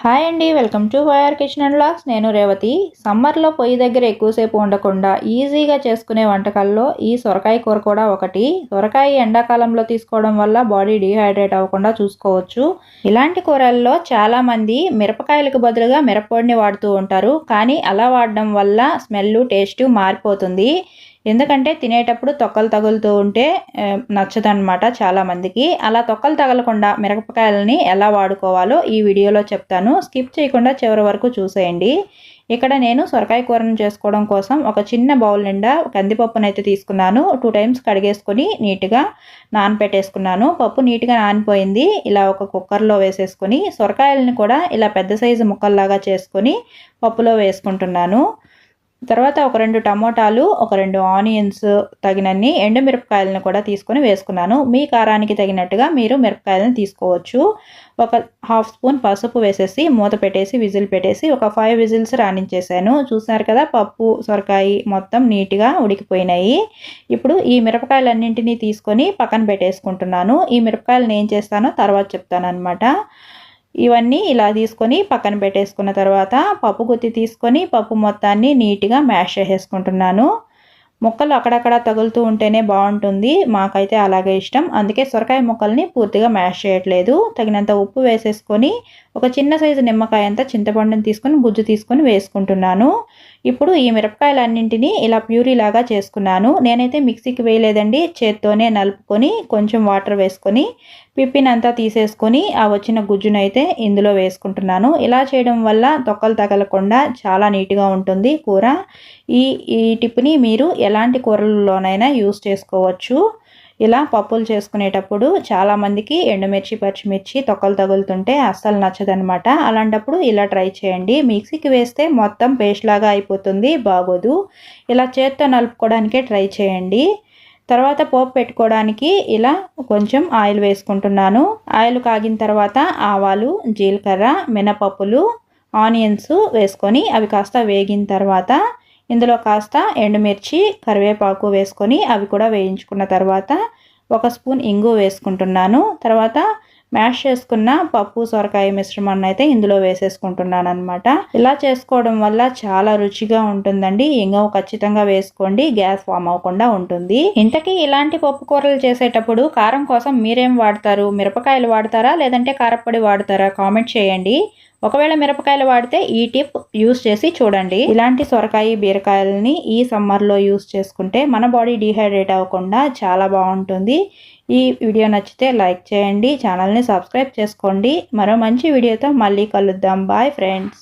Hi అండి, welcome to YR kitchen and vlogs. నేను రేవతి. సమ్మర్లో పొయ్యి దగ్గర ఎక్కువసేపు ఉండకుండా ఈజీగా చేసుకునే వంటకాల్లో ఈ సొరకాయ కూర కూడా ఒకటి. సొరకాయ ఎండాకాలంలో తీసుకోవడం వల్ల బాడీ డీహైడ్రేట్ అవ్వకుండా చూసుకోవచ్చు. ఇలాంటి కూరల్లో చాలామంది మిరపకాయలకు బదులుగా మిరప్పొడిని వాడుతూ ఉంటారు. కానీ అలా వాడడం వల్ల స్మెల్, టేస్ట్ మారిపోతుంది. ఎందుకంటే తినేటప్పుడు తొక్కలు తగులుతూ ఉంటే నచ్చదనమాట చాలామందికి. అలా తొక్కలు తగలకుండా మిరపకాయలని ఎలా వాడుకోవాలో ఈ వీడియోలో చెప్తాను. స్కిప్ చేయకుండా చివరి వరకు చూసేయండి. ఇక్కడ నేను సొరకాయ కూరను చేసుకోవడం కోసం ఒక చిన్న బౌల్ నిండా కందిపప్పునైతే తీసుకున్నాను. 2 టైమ్స్ కడిగేసుకొని నీట్గా నానపెట్టేసుకున్నాను. పప్పు నీట్గా నానిపోయింది. ఇలా ఒక కుక్కర్లో వేసేసుకొని సొరకాయలని కూడా ఇలా పెద్ద సైజు ముక్కల్లాగా చేసుకొని పప్పులో వేసుకుంటున్నాను. తర్వాత ఒక 2 టమోటాలు, ఒక 2 ఆనియన్స్, తగినన్ని ఎండుమిరపకాయలను కూడా తీసుకొని వేసుకున్నాను. మీ కారానికి తగినట్టుగా మీరు మిరపకాయలను తీసుకోవచ్చు. ఒక 1/2 స్పూన్ పసుపు వేసేసి మూత పెట్టేసి విజిల్ పెట్టేసి ఒక 5 విజిల్స్ రాణించేసాను. చూసారు కదా, పప్పు సొరకాయ మొత్తం నీట్గా ఉడికిపోయినాయి. ఇప్పుడు ఈ మిరపకాయలన్నింటినీ తీసుకొని పక్కన పెట్టేసుకుంటున్నాను. ఈ మిరపకాయలను ఏం చేస్తానో తర్వాత చెప్తాను అనమాట. ఇవన్నీ ఇలా తీసుకొని పక్కన పెట్టేసుకున్న తర్వాత పప్పు గుత్తి తీసుకొని పప్పు మొత్తాన్ని నీట్గా మ్యాష్ చేసేసుకుంటున్నాను. ముక్కలు అక్కడక్కడ తగులుతూ ఉంటేనే బాగుంటుంది. మాకైతే అలాగే ఇష్టం. అందుకే సొరకాయ ముక్కల్ని పూర్తిగా మ్యాష్ చేయట్లేదు. తగినంత ఉప్పు వేసేసుకొని ఒక చిన్న సైజు నిమ్మకాయ అంతా చింతపండుని తీసుకొని గుజ్జు తీసుకొని వేసుకుంటున్నాను. ఇప్పుడు ఈ మిరపకాయలన్నింటినీ ఇలా ప్యూరీ లాగా చేసుకున్నాను. నేనైతే మిక్సీకి వేయలేదండి, చేత్తోనే నలుపుకొని కొంచెం వాటర్ వేసుకొని పిప్పినంతా తీసేసుకొని ఆ వచ్చిన గుజ్జునైతే ఇందులో వేసుకుంటున్నాను. ఇలా చేయడం వల్ల తొక్కలు తగలకుండా చాలా నీట్గా ఉంటుంది కూర. ఈ టిప్ని మీరు ఎలాంటి కూరలలోనైనా యూస్ చేసుకోవచ్చు. ఇలా పప్పులు చేసుకునేటప్పుడు చాలామందికి ఎండుమిర్చి, పచ్చిమిర్చి తొక్కలు తగులుతుంటే అస్సలు నచ్చదనమాట. అలాంటప్పుడు ఇలా ట్రై చేయండి. మిక్సీకి వేస్తే మొత్తం పేస్ట్ లాగా అయిపోతుంది, బాగోదు. ఇలా చేత్తో నలుపుకోవడానికే ట్రై చేయండి. తర్వాత పోపు పెట్టుకోవడానికి ఇలా కొంచెం ఆయిల్ వేసుకుంటున్నాను. ఆయిల్ కాగిన తర్వాత ఆవాలు, జీలకర్ర, మినపప్పులు, ఆనియన్స్ వేసుకొని అవి కాస్త వేగిన తర్వాత ఇందులో కాస్త ఎండుమిర్చి, కరివేపాకు వేసుకొని అవి కూడా వేయించుకున్న తర్వాత 1 స్పూన్ ఇంగు వేసుకుంటున్నాను. తర్వాత మ్యాష్ చేసుకున్న పప్పు సొరకాయ మిశ్రమాన్ని అయితే ఇందులో వేసేసుకుంటున్నాను అనమాట. ఇలా చేసుకోవడం వల్ల చాలా రుచిగా ఉంటుందండి. ఇంగువ ఖచ్చితంగా వేసుకోండి, గ్యాస్ ఫామ్ అవ్వకుండా ఉంటుంది. ఇంతకీ ఇలాంటి పప్పు కూరలు చేసేటప్పుడు కారం కోసం మీరేం వాడతారు? మిరపకాయలు వాడతారా లేదంటే కారప్పొడి వాడతారా? కామెంట్ చేయండి. ఒకవేళ మిరపకాయలు వాడితే ఈ టిప్ యూస్ చేసి చూడండి. ఇలాంటి సొరకాయ, బీరకాయలని ఈ సమ్మర్లో యూస్ చేసుకుంటే మన బాడీ డీహైడ్రేట్ అవ్వకుండా చాలా బాగుంటుంది. ఈ వీడియో నచ్చితే లైక్ చేయండి, ఛానల్ని సబ్స్క్రైబ్ చేసుకోండి. మరో మంచి వీడియోతో మళ్ళీ కలుద్దాం. Bye friends.